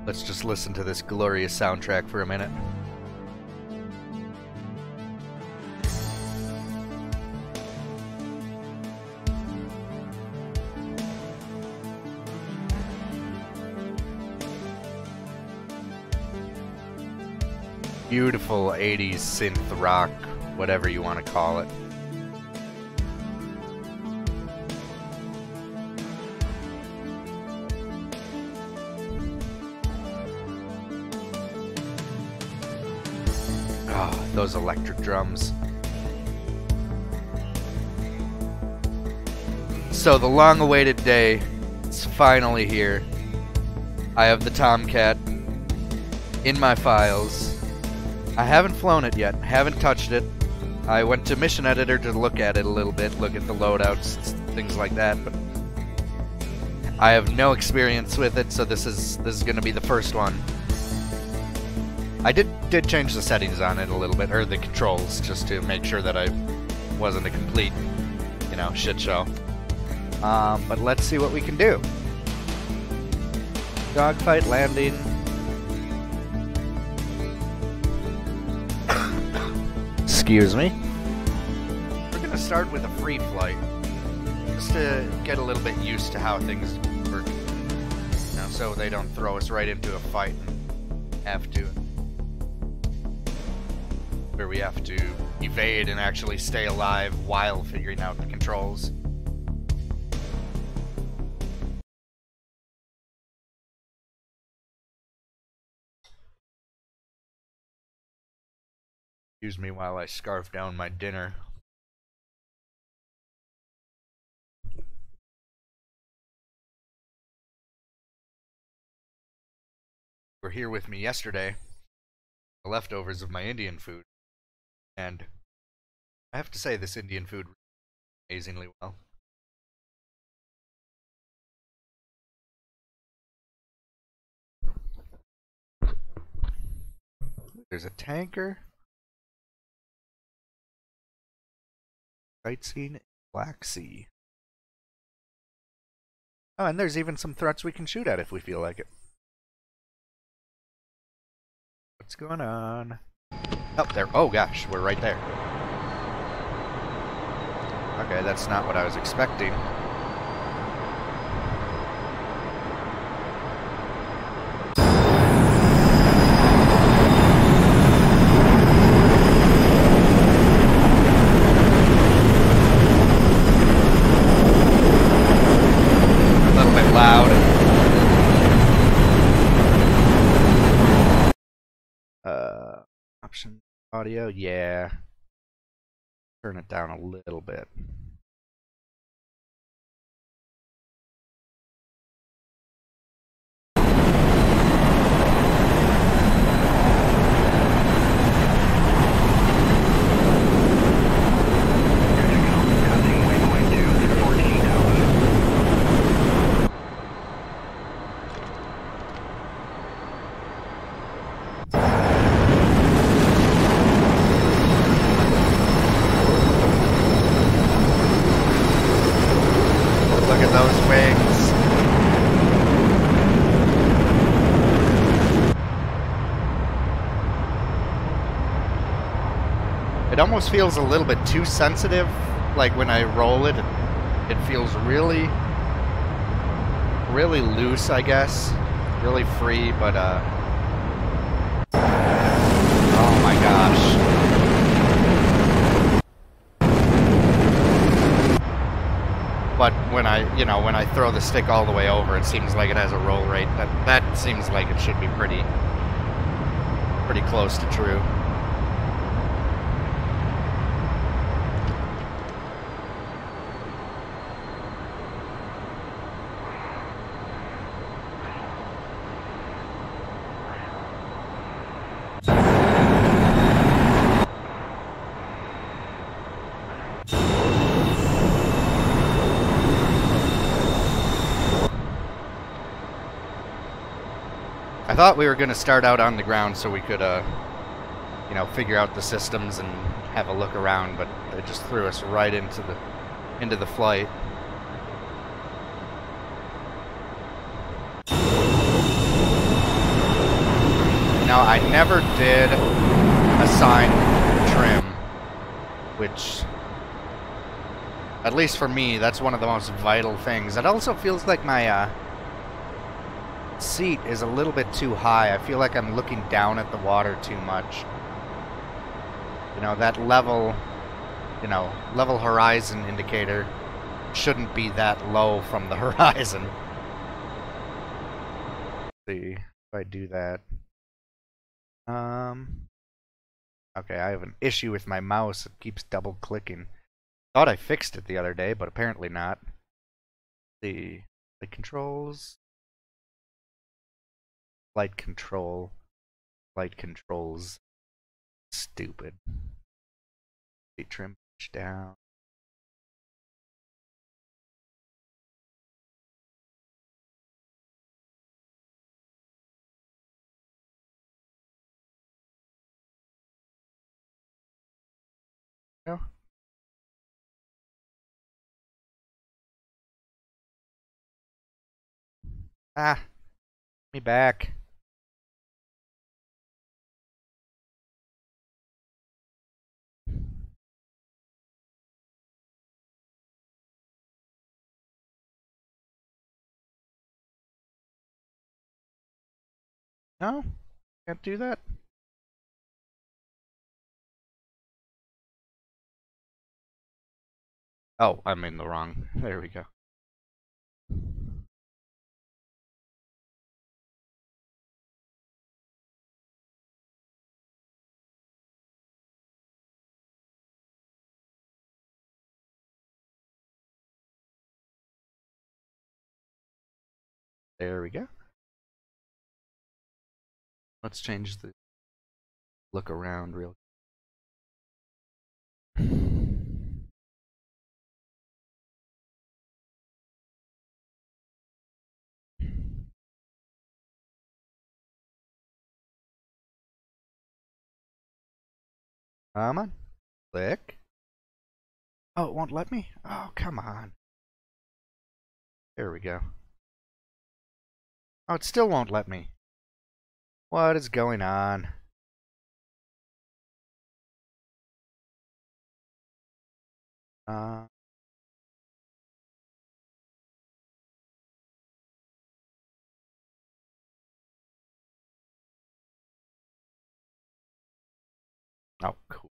Let's just listen to this glorious soundtrack for a minute. Beautiful 80s synth rock, whatever you want to call it. Oh, those electric drums. So the long-awaited day is finally here. I have the Tomcat in my files. I haven't flown it yet, haven't touched it. I went to Mission Editor to look at it a little bit, look at the loadouts, things like that, but I have no experience with it, so this is going to be the first one. I did change the settings on it a little bit, or the controls, just to make sure that I wasn't a complete, you know, shit show. But let's see what we can do. Dogfight landing. Excuse me. We're gonna start with a free flight, just to get a little bit used to how things work, you know, so they don't throw us right into a fight and have to, where we have to evade and actually stay alive while figuring out the controls. Excuse me while I scarf down my dinner. Were here with me yesterday, the leftovers of my Indian food, and I have to say this Indian food amazingly well. There's a tanker. Sightseeing in Black Sea. Oh, and there's even some threats we can shoot at if we feel like it. What's going on? Oh, there. Oh gosh, we're right there. Okay, that's not what I was expecting. Option audio, yeah. Turn it down a little bit. It almost feels a little bit too sensitive, like when I roll it, it feels really loose, I guess. Really free, but oh my gosh. But when I throw the stick all the way over, it seems like it has a roll rate. That seems like it should be pretty close to true. I thought we were going to start out on the ground so we could, you know, figure out the systems and have a look around, but it just threw us right into the flight. know, I never did assign trim, which, at least for me, that's one of the most vital things. It also feels like my seat is a little bit too high. I feel like I'm looking down at the water too much. You know, that level, level horizon indicator shouldn't be that low from the horizon. Let's see if I do that. Okay, I have an issue with my mouse. It keeps double clicking. Thought I fixed it the other day, but apparently not. Let's see, light controls, light control, light controls. Stupid. Trim push down. No. Ah, me back. No, can't do that. Oh, I'm in the wrong. There we go. There we go. Let's change the look around real. Come on. Click. Oh, it won't let me? Oh, come on. There we go. Oh, it still won't let me. What is going on? Oh, cool.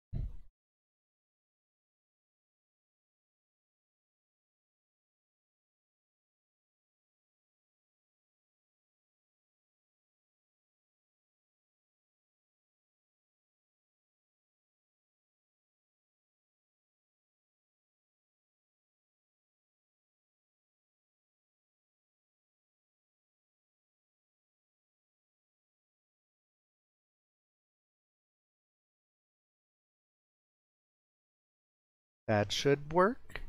That should work.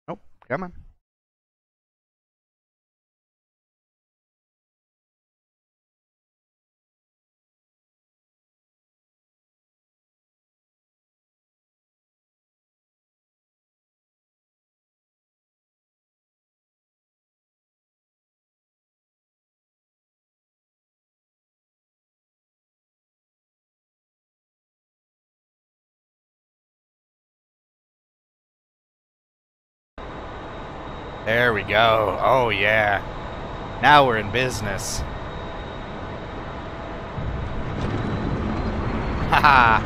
Nope, come on. There we go. Oh, yeah. Now we're in business. Haha.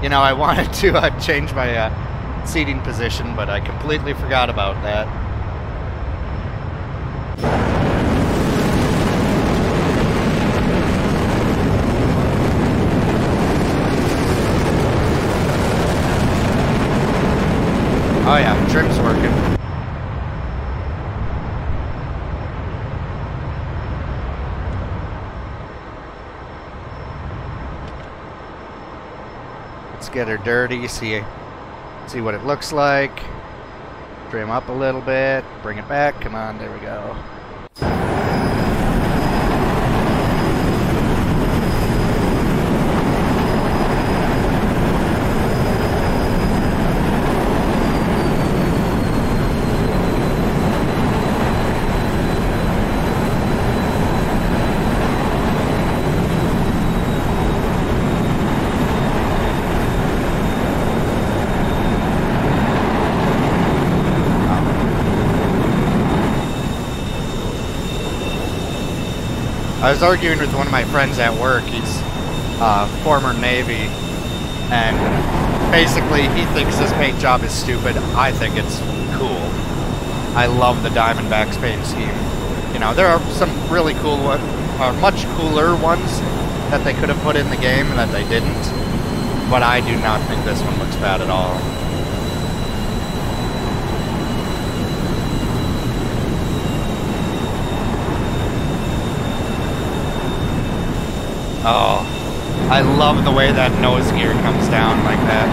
You know, I wanted to change my seating position, but I completely forgot about that. Oh yeah, trim's working. Let's get her dirty, see what it looks like. Trim up a little bit, bring it back, come on, there we go. I was arguing with one of my friends at work. He's former Navy, and basically he thinks this paint job is stupid. I think it's cool. I love the Diamondbacks paint scheme. You know, there are some really cool ones, or much cooler ones that they could have put in the game that they didn't. But I do not think this one looks bad at all. Oh, I love the way that nose gear comes down like that.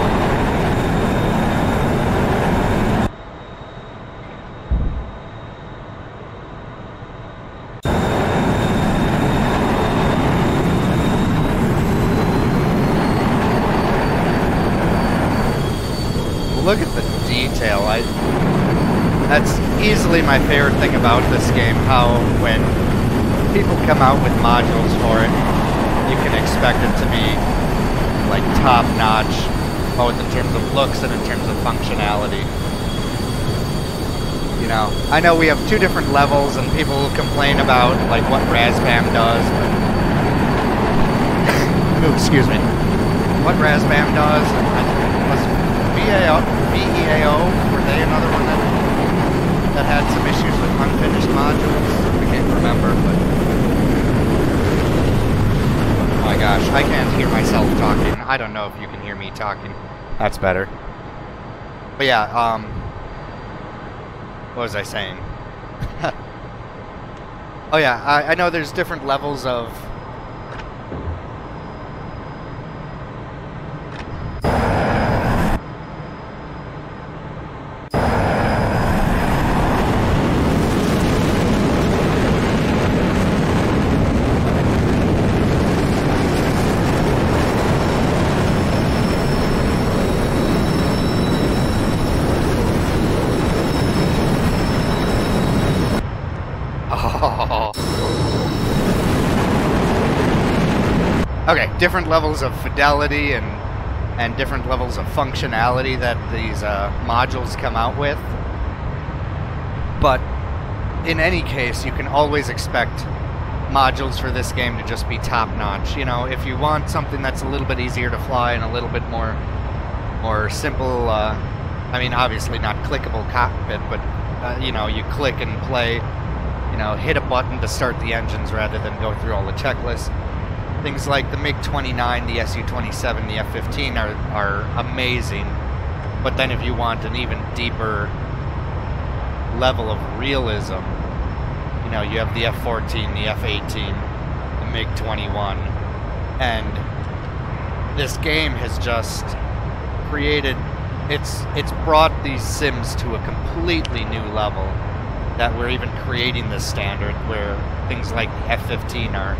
Look at the detail. That's easily my favorite thing about this game, how when people come out with modules for it, you can expect it to be like top-notch, both in terms of looks and in terms of functionality. You know, I know we have two different levels, and people will complain about like what Razbam does. Ooh, excuse me. What Razbam does, was VEAO, were they another one that had some issues with unfinished modules? I can't remember, but. Oh my gosh, I can't hear myself talking. I don't know if you can hear me talking. That's better. But yeah, what was I saying? Oh yeah, I know there's different levels of... Okay, different levels of fidelity and different levels of functionality that these modules come out with. But in any case, you can always expect modules for this game to just be top-notch. You know, if you want something that's a little bit easier to fly and a little bit more simple, I mean, obviously not clickable cockpit, but you know, you click and play, you know, hit a button to start the engines rather than go through all the checklists. Things like the MiG-29, the Su-27, the F-15 are amazing. But then if you want an even deeper level of realism, you know, you have the F-14, the F-18, the MiG-21. And this game has just created, it's brought these sims to a completely new level, that we're even creating this standard where things like the F-15 are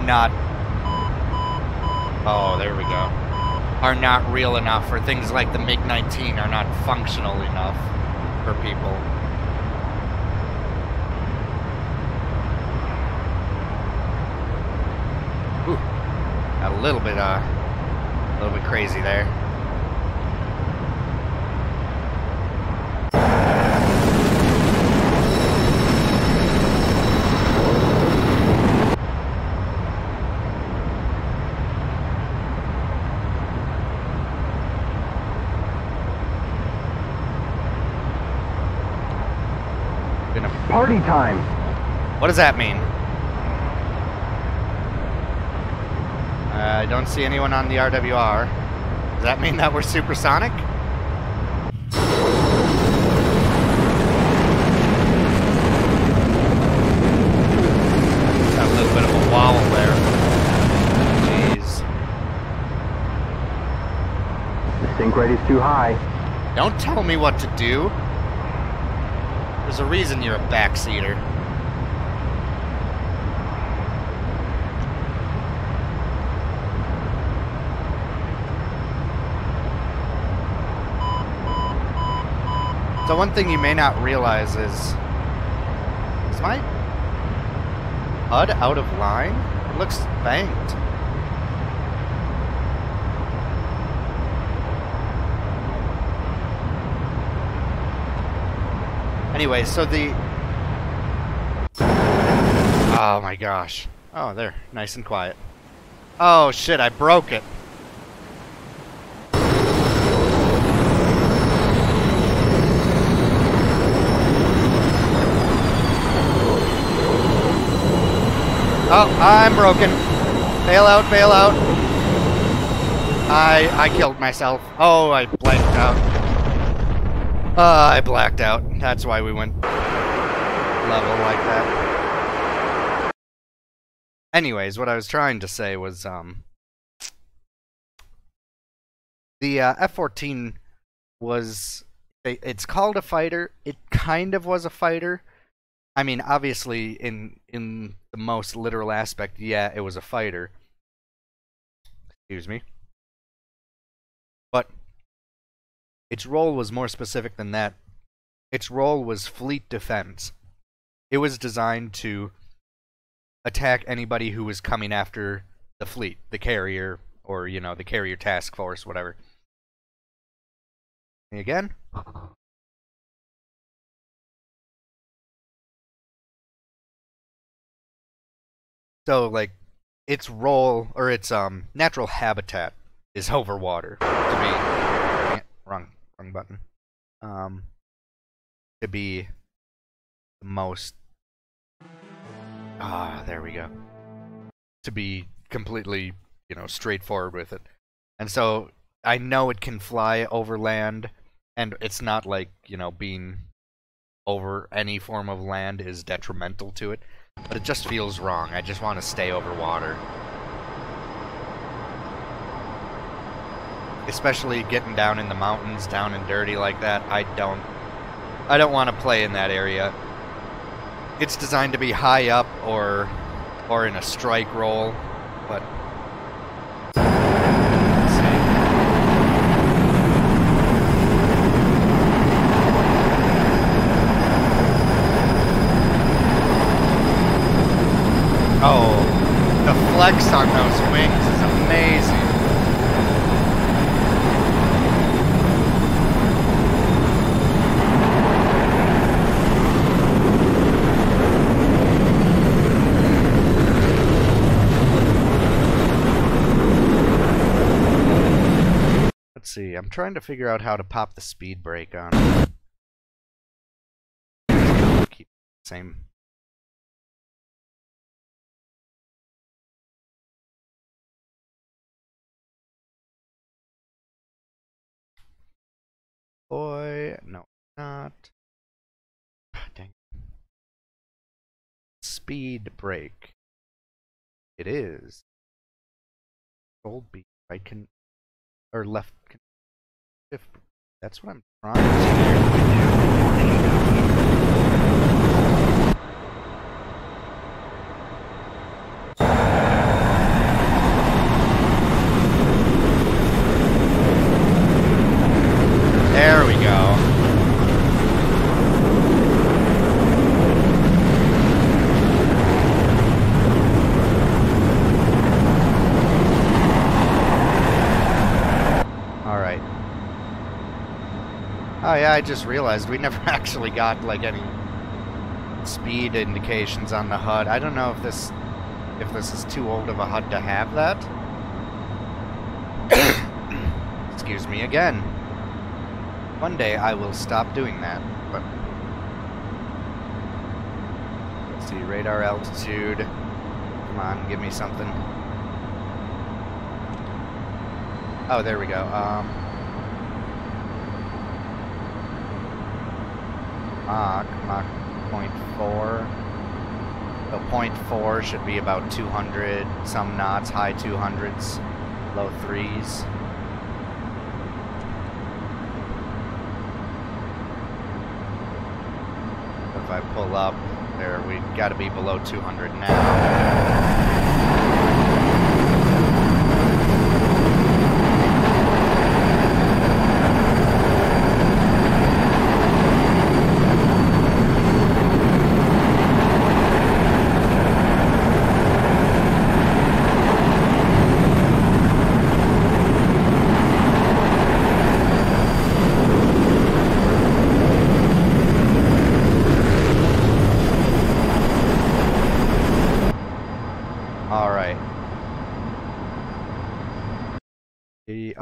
not, oh, there we go, are not real enough, or things like the MiG-19 are not functional enough for people. Ooh, got a little bit crazy there. Party time. What does that mean? I don't see anyone on the RWR. Does that mean that we're supersonic? Got a little bit of a wobble there. Jeez. The sink rate is too high. Don't tell me what to do. There's a reason you're a backseater. So one thing you may not realize is my HUD out of line? It looks banked. Anyway, so the... Oh my gosh. Oh, there. Nice and quiet. Oh shit, I broke it. Oh, I'm broken. Bail out, bail out. I killed myself. Oh, I blanked out. I blacked out. That's why we went level like that. Anyways, what I was trying to say was, the F-14 was, it's called a fighter. It kind of was a fighter. I mean, obviously, in the most literal aspect, yeah, it was a fighter. Excuse me. But its role was more specific than that. Its role was fleet defense. It was designed to attack anybody who was coming after the fleet, the carrier, or, you know, the carrier task force, whatever. And again. So, like, its role, or its natural habitat is over water. To be... Wrong button. To be the most... there we go. To be completely, you know, straightforward with it. And so, I know it can fly over land, and it's not like, you know, being over any form of land is detrimental to it. But it just feels wrong. I just want to stay over water. Especially getting down in the mountains, down and dirty like that. I don't want to play in that area. It's designed to be high up or in a strike roll, but let's see. Oh, the flex on those wings is amazing. Let's see, I'm trying to figure out how to pop the speed brake on. Keep the same. Boy, no, not. Dang. Speed brake. It is. Control B, right can, or left can, shift. That's what I'm trying to do. There we go. Alright. Oh yeah, I just realized we never actually got, like, any speed indications on the HUD. I don't know if this is too old of a HUD to have that. Excuse me again. One day I will stop doing that, but let's see, radar altitude. Come on, give me something. Oh, there we go. Mach 0.4. So 0.4 should be about 200 some knots, high 200s, low 3s. If I pull up there, we got to be below 200 now.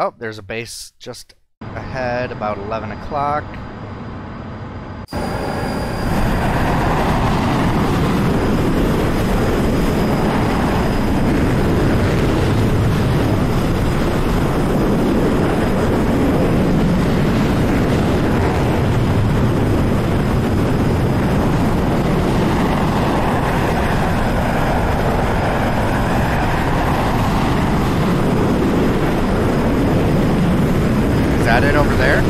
Oh, there's a base just ahead, about 11 o'clock. Is that it over there?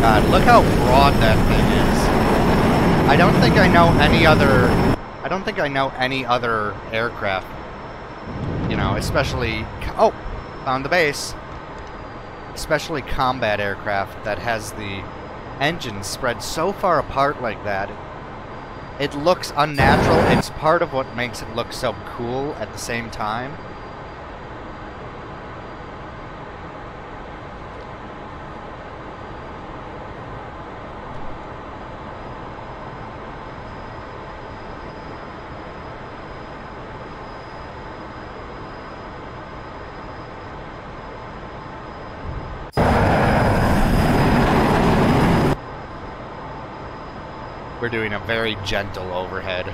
God, look how broad that thing is. I don't think I know any other... I don't think I know any other aircraft. You know, especially... Oh! Found the base. Especially combat aircraft that has the engines spread so far apart like that. It looks unnatural. It's part of what makes it look so cool at the same time. We're doing a very gentle overhead.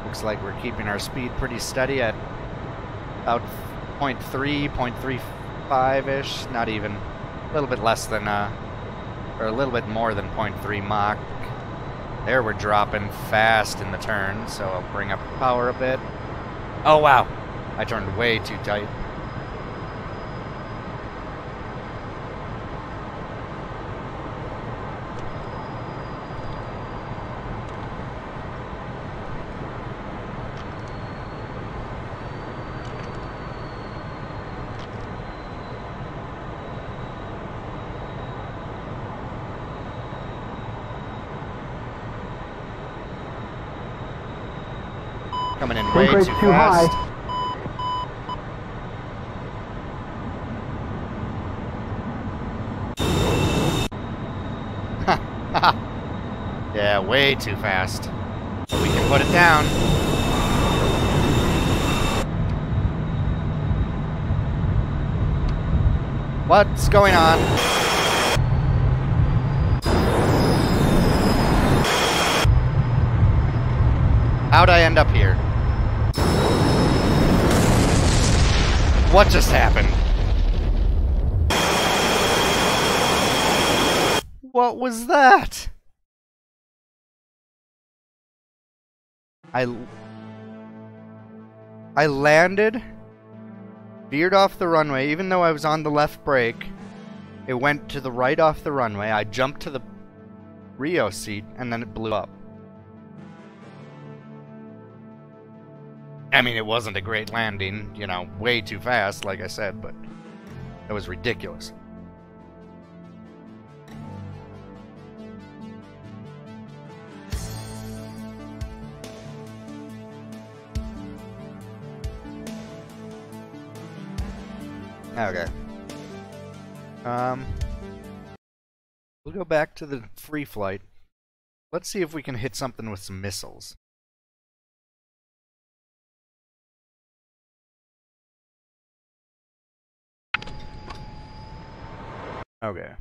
Looks like we're keeping our speed pretty steady at about 0.3, 0.35-ish, not even, a little bit less than, or a little bit more than 0.3 Mach. There we're dropping fast in the turn, so I'll bring up power a bit. Oh wow, I turned way too tight. Coming in way too fast. Yeah, way too fast. But we can put it down. What's going on? How'd I end up here? What just happened? What was that? I landed, veered off the runway, even though I was on the left brake. It went to the right off the runway. I jumped to the Rio seat, and then it blew up. I mean, it wasn't a great landing, you know, way too fast, like I said, but it was ridiculous. Okay. We'll go back to the free flight. Let's see if we can hit something with some missiles. Okay.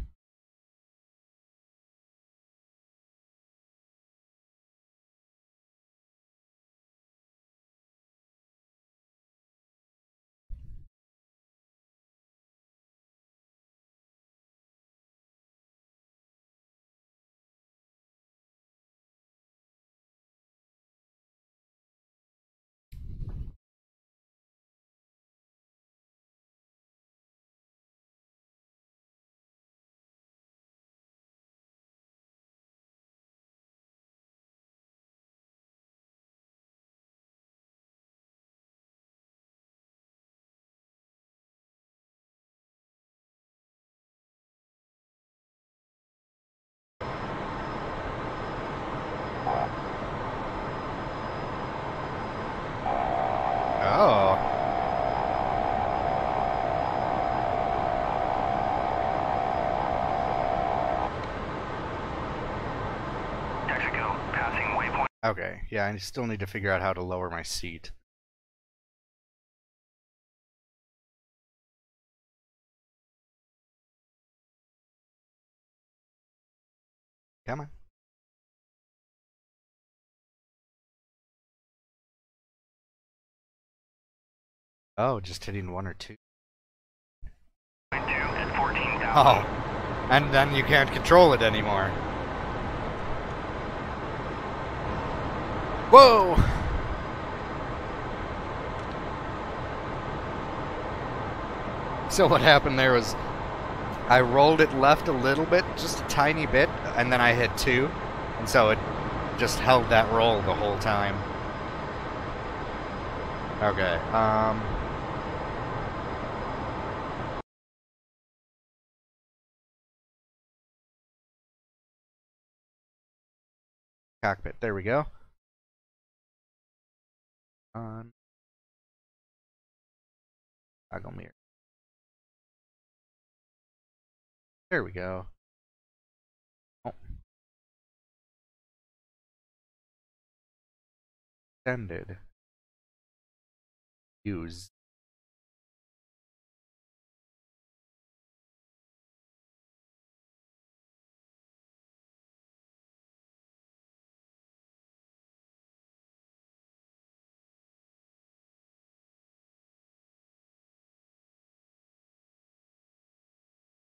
Mexico, passing waypoint. Okay, yeah, I still need to figure out how to lower my seat. Come on. Oh, just hitting 1 or 2. 2 at 14,000. Oh, and then you can't control it anymore. Whoa! So what happened there was I rolled it left a little bit, just a tiny bit, and then I hit 2, and so it just held that roll the whole time. Okay, cockpit, there we go. On toggle mirror. There we go. Oh. Extended. Use.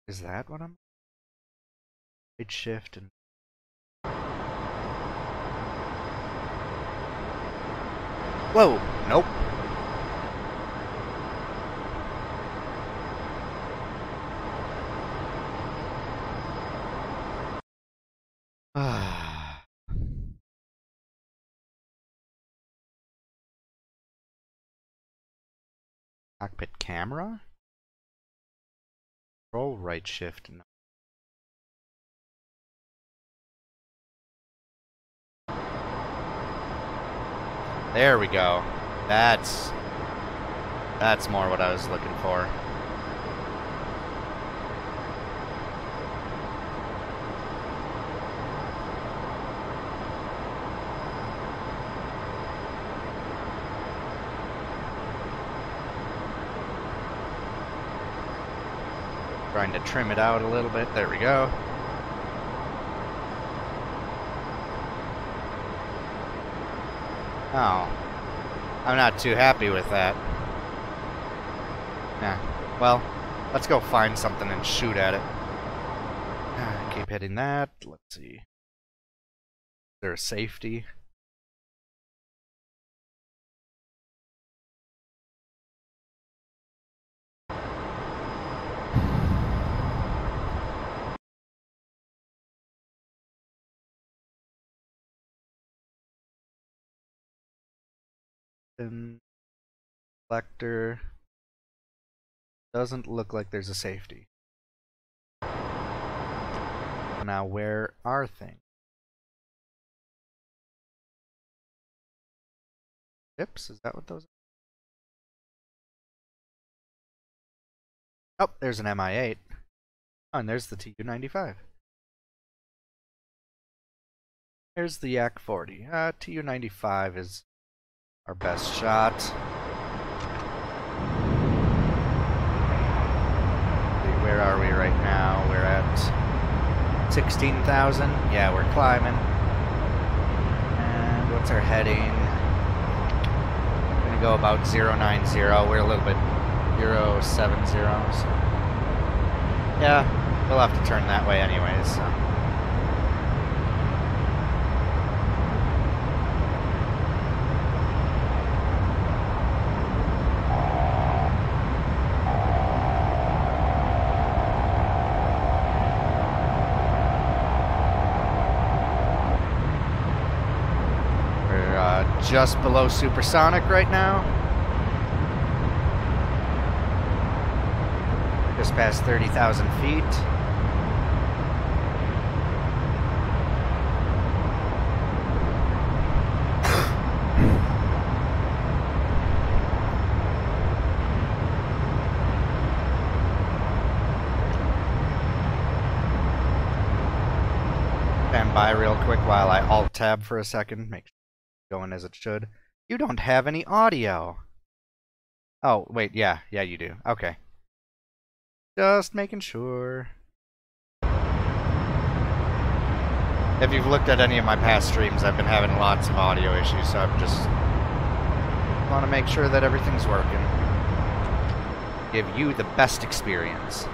Is that what I'm? Right shift and. Whoa! Nope. Cockpit camera? Control right shift. No. There we go. That's more what I was looking for. Trying to trim it out a little bit. There we go. Oh, I'm not too happy with that. Yeah, well, let's go find something and shoot at it. Keep hitting that. Let's see. Is there a safety? Selector. Doesn't look like there's a safety. Now where are things? Chips? Is that what those are? Oh, there's an MI8. Oh, and there's the TU-95. Here's the Yak-40. TU-95 is our best shot. Where are we right now? We're at 16,000. Yeah, we're climbing. And what's our heading? We're gonna go about 090. We're a little bit 070. So yeah, we'll have to turn that way anyways. So. Just below supersonic right now. Just past 30,000 feet. stand by real quick while I Alt-Tab for a second. Make sure it's going as it should. You don't have any audio. Oh, wait, yeah, you do. Okay. Just making sure. If you've looked at any of my past streams, I've been having lots of audio issues, so I'm just want to make sure that everything's working. Give you the best experience.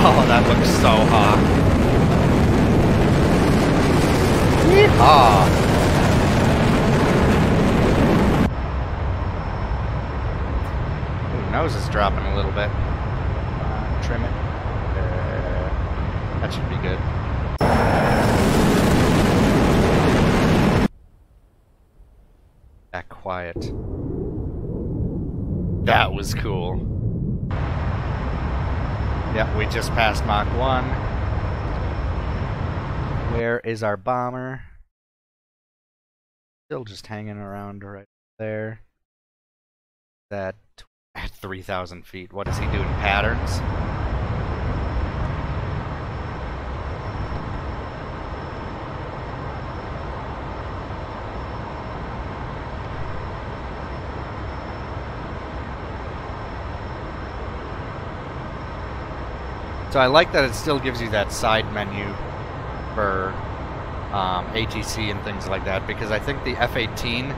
Oh, that looks so hot. Yeehaw! Ooh, nose is dropping a little bit. Trim it. That should be good. That quiet. That was cool. Yep, we just passed Mach 1. Where is our bomber? Still just hanging around right there. That at 3,000 feet. What is he doing? Patterns? So I like that it still gives you that side menu for ATC and things like that, because I think the F-18,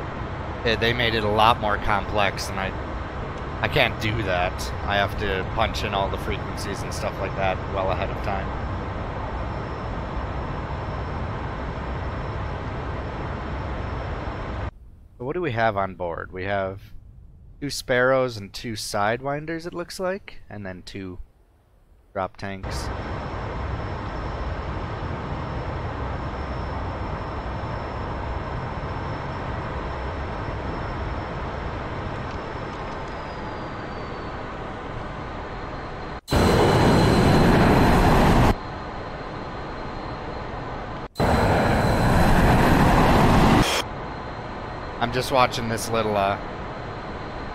they made it a lot more complex, and I can't do that. I have to punch in all the frequencies and stuff like that well ahead of time. So what do we have on board? We have 2 Sparrows and 2 Sidewinders, it looks like, and then 2 drop tanks. I'm just watching this little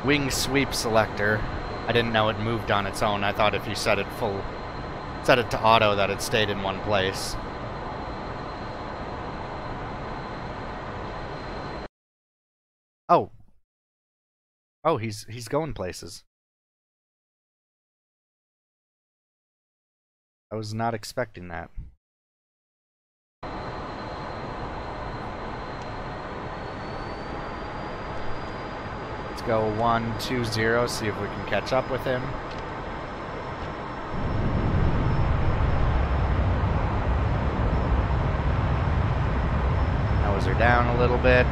wing sweep selector. I didn't know it moved on its own. I thought if you set it to auto that it stayed in one place. Oh. Oh, he's going places. I was not expecting that. Let's go 1-2-0, see if we can catch up with him. Nose her down a little bit.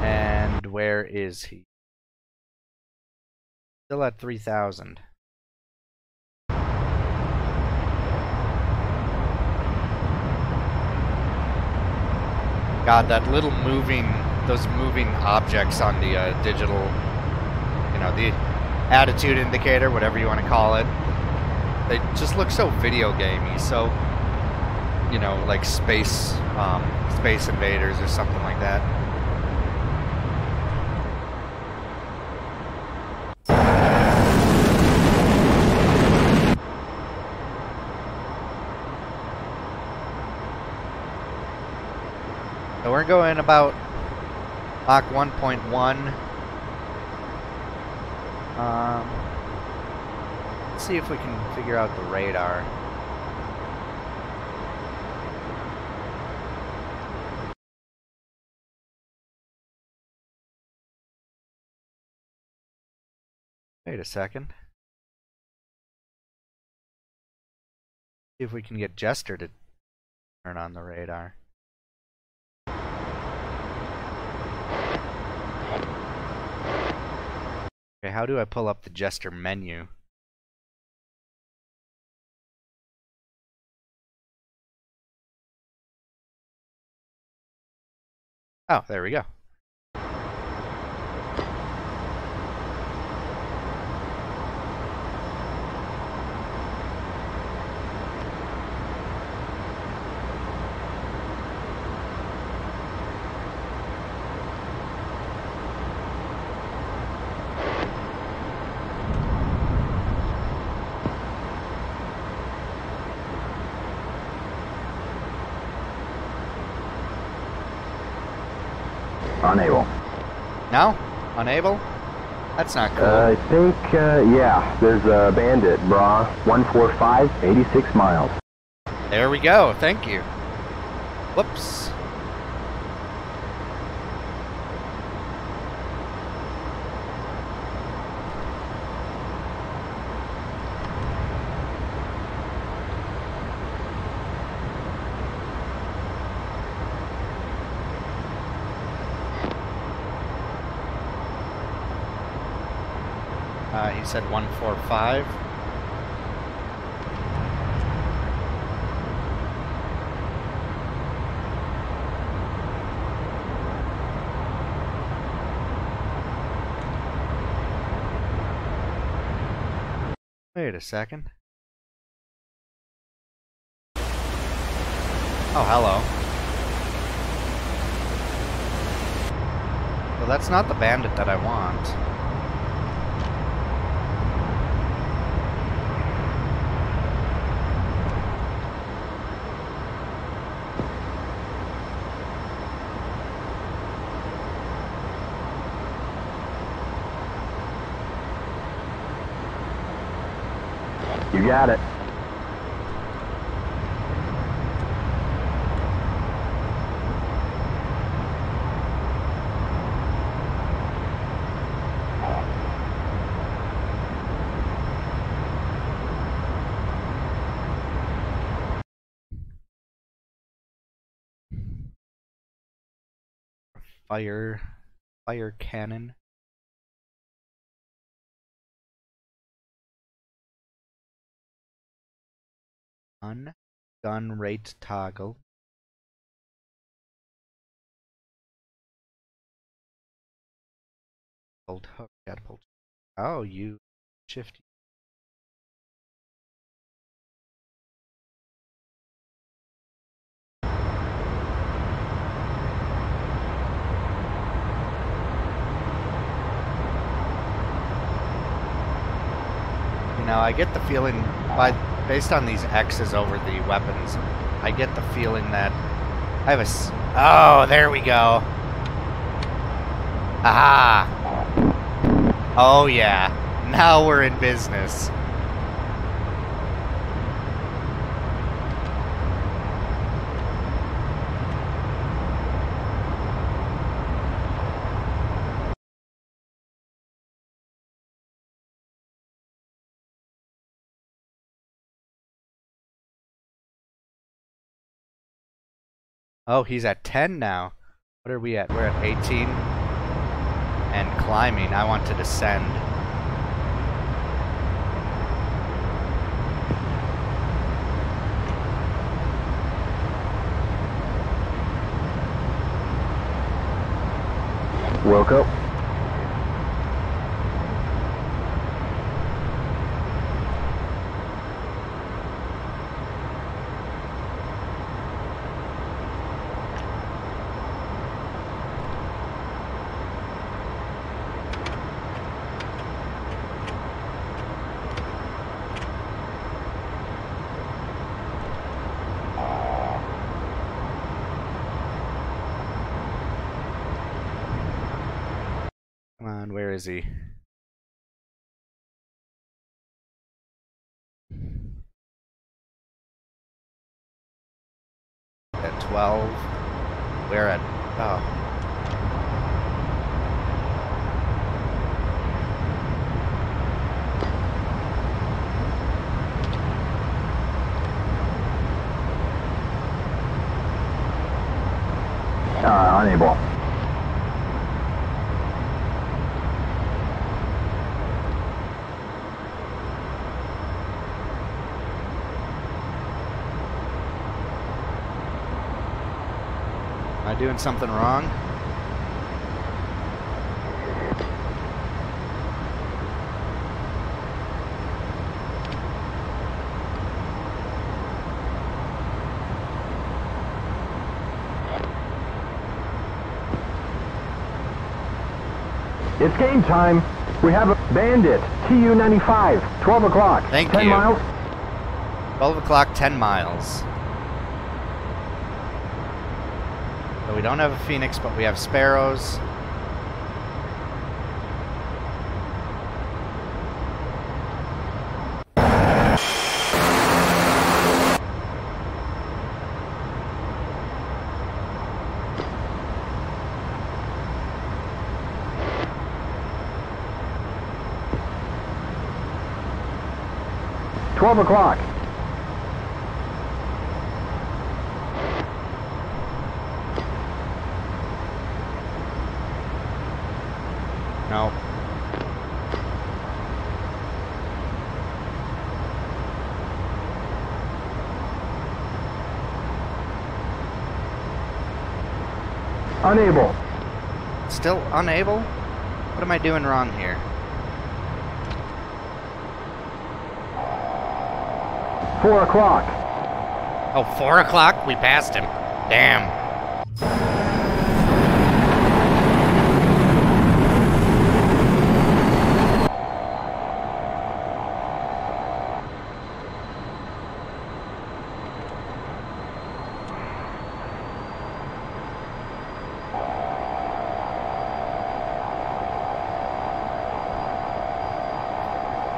And where is he? Still at 3,000. God, that little those moving objects on the digital, the attitude indicator, whatever you want to call it, they just look so video gamey, so, like Space Invaders or something like that. So we're going about Mach 1.1. Let's see if we can figure out the radar. Wait a second. See if we can get Jester to turn on the radar. Okay, how do I pull up the Jester menu? Oh, there we go. Unable. No? Unable? That's not cool. I think, yeah, there's a bandit, brah. 145, 86 miles. There we go. Thank you. Whoops. He said 145. Wait a second. Oh, hello. Well, that's not the bandit that I want. You got it. Fire cannon. Gun rate toggle. Hold hook, catapult. Oh, you shift. You know, I get the feeling based on these X's over the weapons, I get the feeling that I have oh, there we go. Aha! Oh yeah, now we're in business. Oh, he's at 10 now. What are we at? We're at 18. And climbing. I want to descend. Wilco. Come on, where is he? At 12. We're at... oh. Unable. Am I doing something wrong? It's game time. We have a bandit. TU-95. 12 o'clock. Thank 10 you. miles. 12 o'clock, 10 miles. So we don't have a Phoenix, but we have Sparrows. o'clock. No. Unable. Still unable? What am I doing wrong here? 4 o'clock. Oh, 4 o'clock? We passed him. Damn.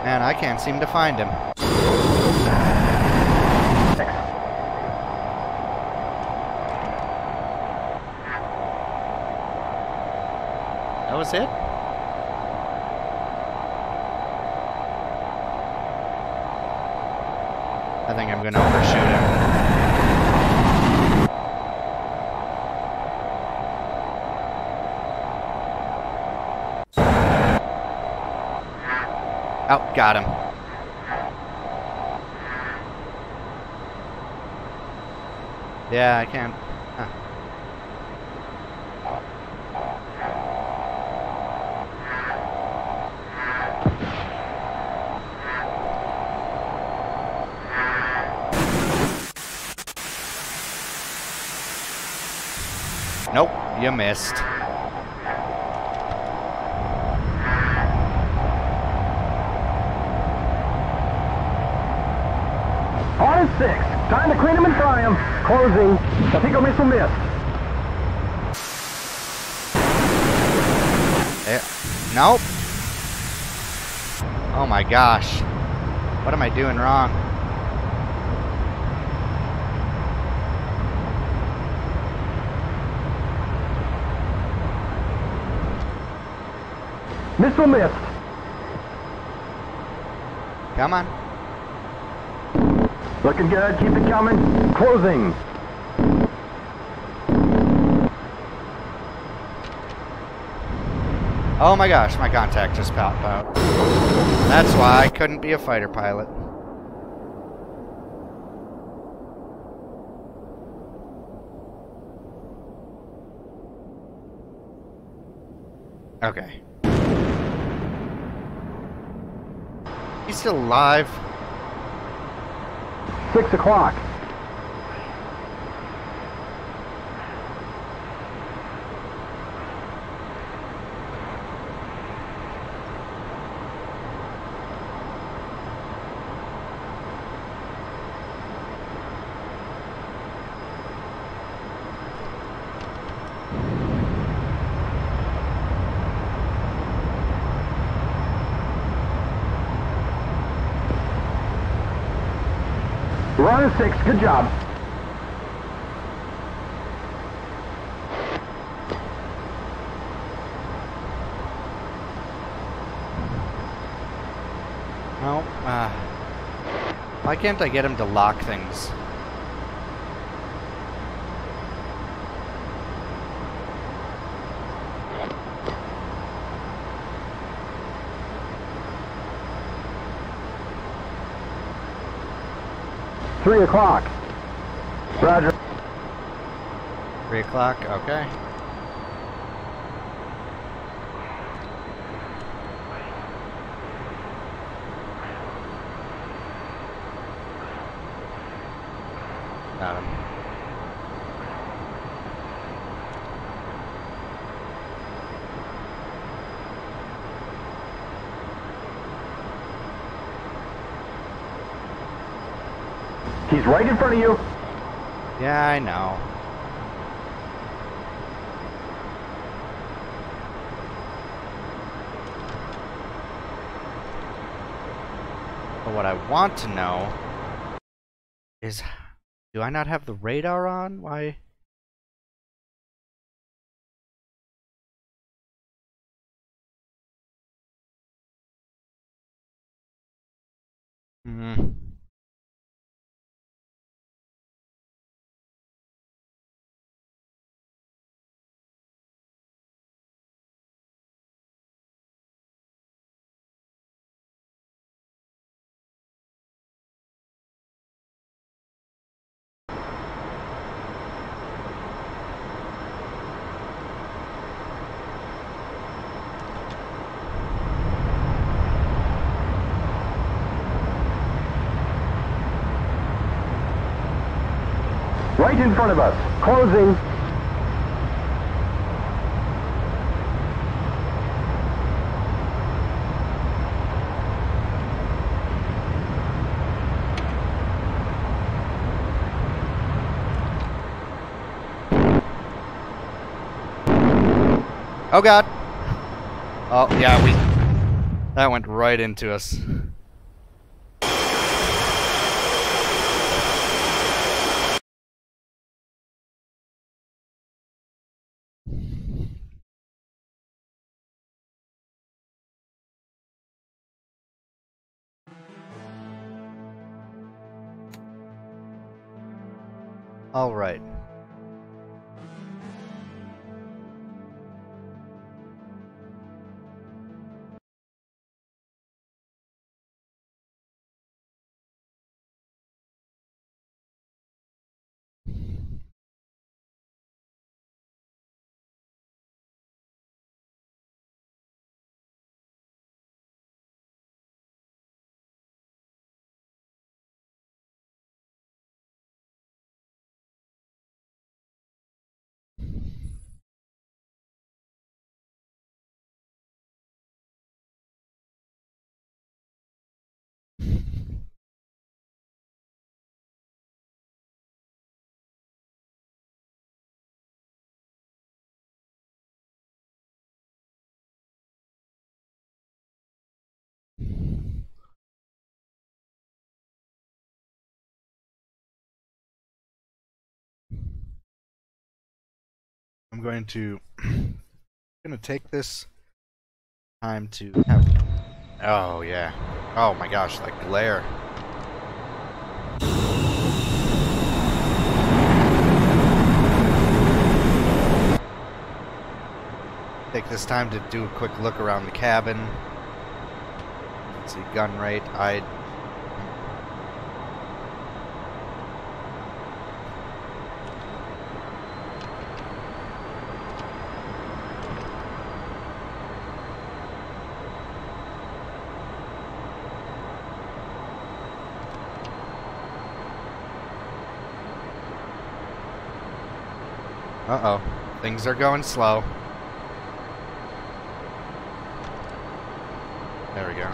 Man, I can't seem to find him. That was it? I think I'm gonna overshoot him. Oh, got him. Yeah, I can't. Huh. Nope, you missed. On 6. Time to clean him and fry him. Closing. The Pico missile missed. Nope. Oh my gosh. What am I doing wrong? Missile missed. Come on. Looking good. Keep it coming. Closing. Oh my gosh, my contact just popped out. That's why I couldn't be a fighter pilot. Okay. He's still alive. 6 o'clock. We're on a 6. Good job. No, why can't I get him to lock things? Three o'clock. Roger. 3 o'clock, okay. Got him. He's right in front of you. Yeah, I know. what I want to know is, do I not have the radar on? Why? Right in front of us. Closing. Oh god! Oh yeah, that went right into us. All right. I'm going to take this time to have. Oh yeah. Oh my gosh, that glare. Take this time to do a quick look around the cabin. Let's see, gun rate. Uh-oh. Things are going slow. There we go.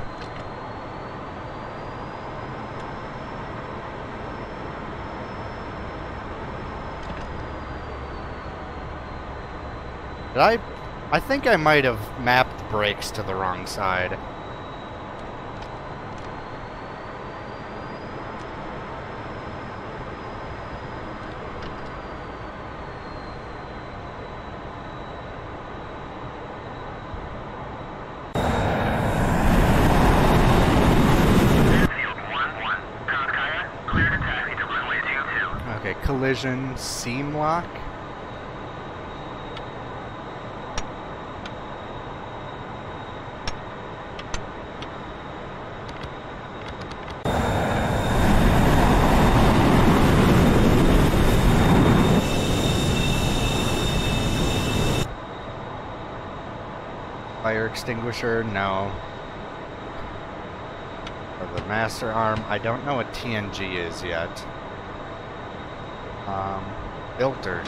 I think I might have mapped the brakes to the wrong side. Okay, collision, seam lock. Fire extinguisher, no. For the master arm, I don't know what TNG is yet. Filter.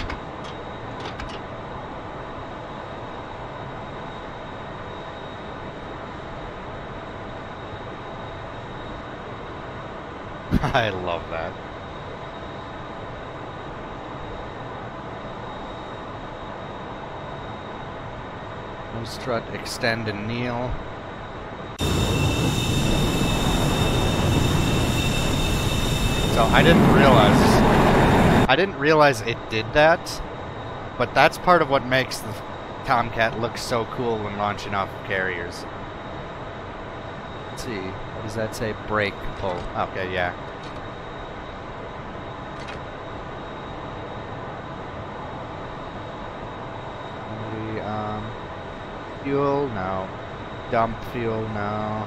I love that. No strut, extend and kneel. So I didn't realize it did that, but that's part of what makes the Tomcat look so cool when launching off of carriers. Let's see. What does that say? Brake pull. Okay, yeah. Fuel, no. Dump fuel, no.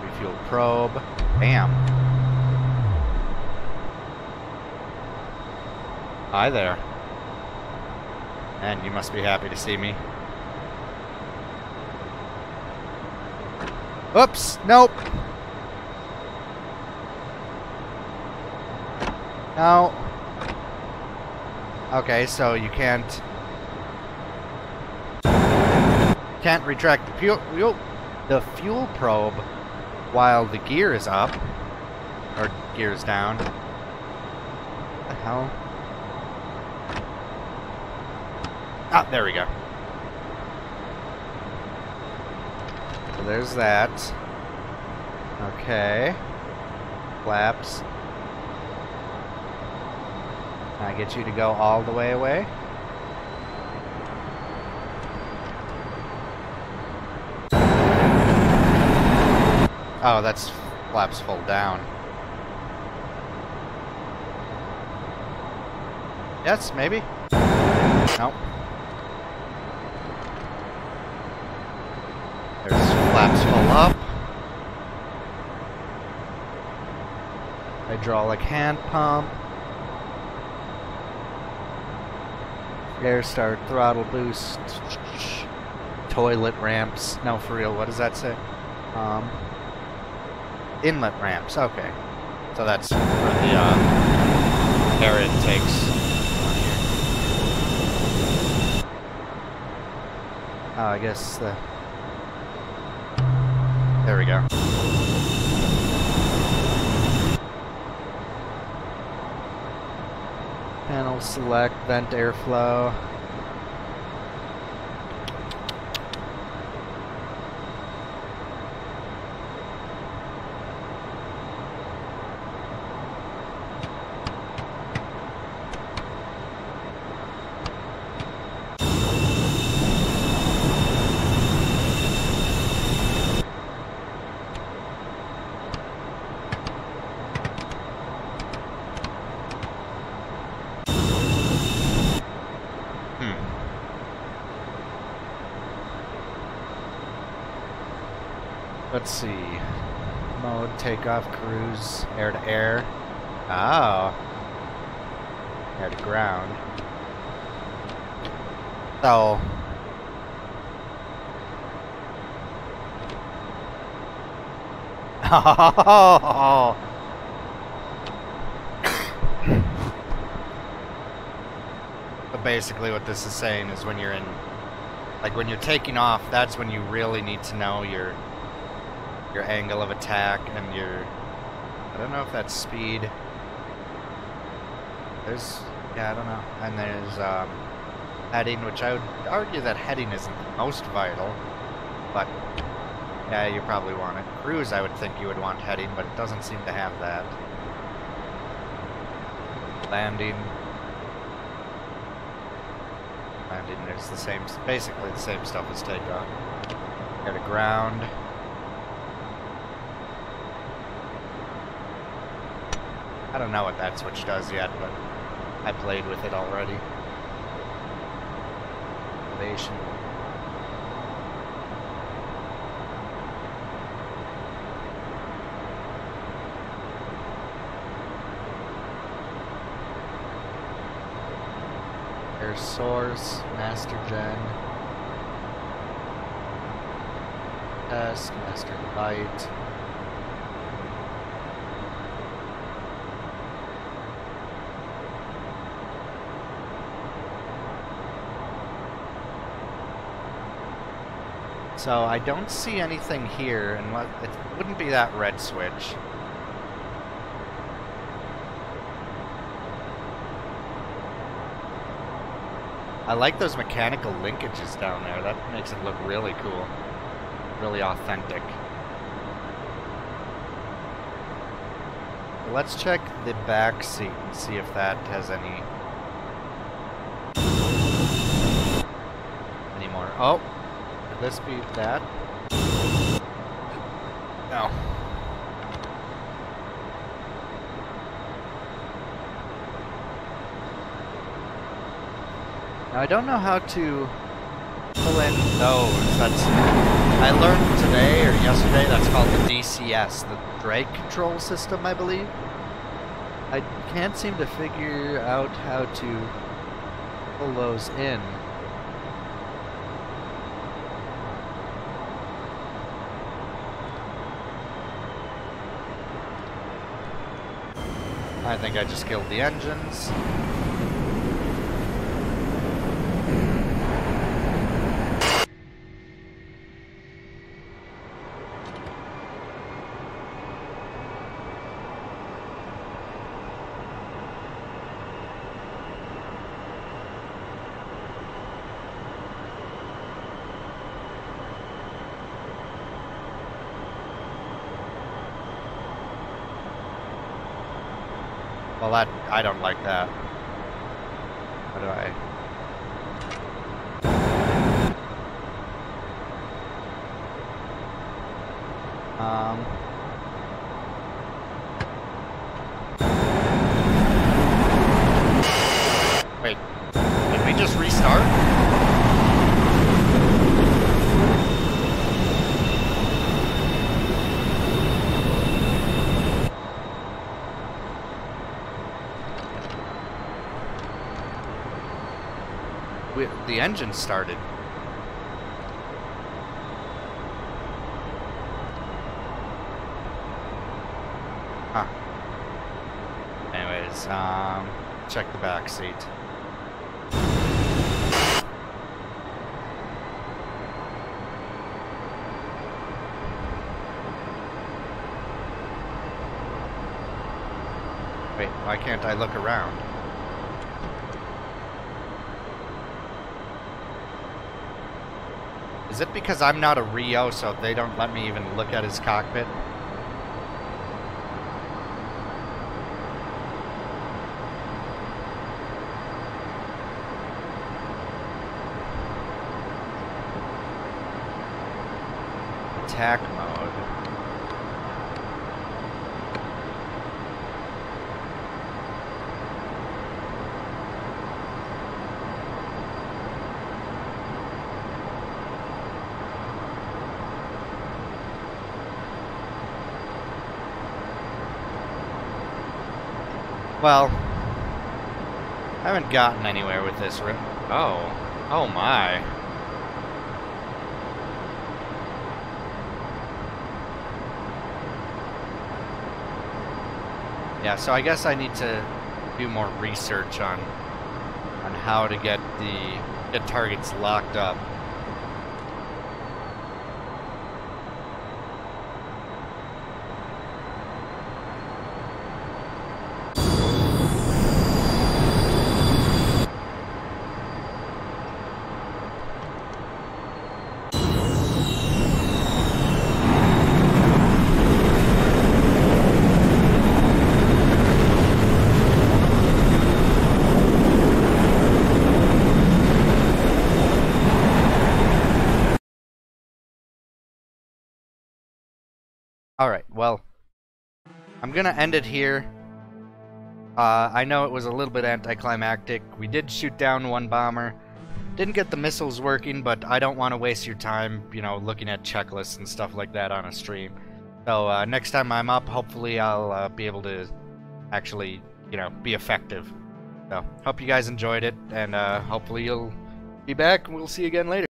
Refuel probe. Bam. Hi there. And you must be happy to see me. Oops, nope. No. Okay, so you can't retract the fuel probe while the gear is up or gear is down. What the hell? Ah, there we go. So there's that. Okay. Flaps. Can I get you to go all the way away? Oh, that's flaps full down. Yes, maybe? Nope. There's flaps full up. Hydraulic hand pump. Air start, throttle boost. Toilet ramps. No, for real, what does that say? Inlet ramps, okay. So that's for the air intakes. Oh, I guess the... There we go. Panel select, vent airflow. Let's see. Mode, takeoff, cruise, air to air. Oh. Air to ground. So. Oh. But basically what this is saying is when you're in, like when you're taking off, that's when you really need to know your angle of attack and your, I don't know if that's speed. There's, yeah, I don't know. And there's heading, which I would argue that heading isn't the most vital, but yeah, you probably want it. Cruise, I would think you would want heading, but it doesn't seem to have that. Landing, there's the same, basically the same stuff as takeoff. Air to ground. I don't know what that switch does yet, but I played with it already. Elevation. Air source, master gen. Test, master light. So I don't see anything here, and it wouldn't be that red switch. I like those mechanical linkages down there. That makes it look really cool, really authentic. let's check the back seat and see if that has any more. Oh, could this be that? No. Now I don't know how to pull in those. That's, I learned today or yesterday, that's called the DCS, the drag control system, I believe. I can't seem to figure out how to pull those in. I think I just killed the engines. Well, I don't like that. How do I? Wait, did we just restart? The engine started. Huh. Anyways, check the back seat. Wait, why can't I look around? Is it because I'm not a Rio, so they don't let me even look at his cockpit? Attack mode. Well, I haven't gotten anywhere with this. Oh my. Yeah, so I guess I need to do more research on how to get targets locked up. Alright, well, I'm gonna end it here. I know it was a little bit anticlimactic. We did shoot down one bomber. Didn't get the missiles working, but I don't want to waste your time, you know, looking at checklists and stuff like that on a stream. So next time I'm up, hopefully I'll be able to actually, you know, be effective. So, hope you guys enjoyed it, and hopefully you'll be back, and we'll see you again later.